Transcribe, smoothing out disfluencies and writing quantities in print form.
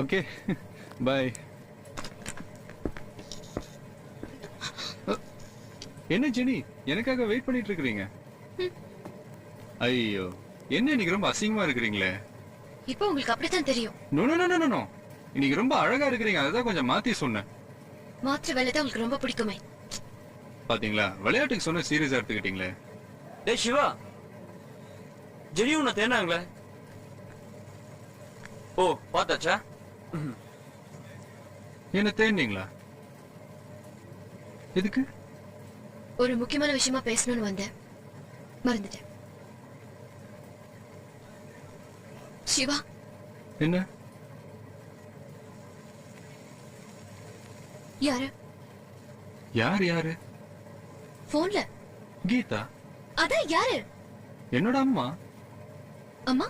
Okay bye. என்ன Jenny எனக்காக wait பண்ணிட்டு இருக்கீங்க? ஐயோ என்ன இன்னைக்கு ரொம்ப அசிங்கமா இருக்கிறீங்களே. இப்போ உங்களுக்கு அப்படித்தான் தெரியும். No no no no no, இன்னைக்கு ரொம்ப அழகா இருக்கிறீங்க, அதான் கொஞ்சம் மாத்தி சொன்னேன். மாற்று வேலை தான் உங்களுக்கு ரொம்ப பிடிக்குமே. பாத்தீங்களா, விளையாட்டுக்கு சொன்ன சீரியஸா எடுத்துக்கிட்டீங்களே. டேய் சிவா, ஜெனி உன்னை தேனாங்களே. ஓ பார்த்தாச்சா? என்ன தேடினீங்களா? எதுக்கு? ஒரு முக்கியமான விஷயமா பேசணும்னு வந்தேன், மறந்துட்டேன். சிவா. என்ன? யாரு? யார் யாரு? போன்ல கீதா. அதான் யாரு? என்னோட அம்மா. அம்மா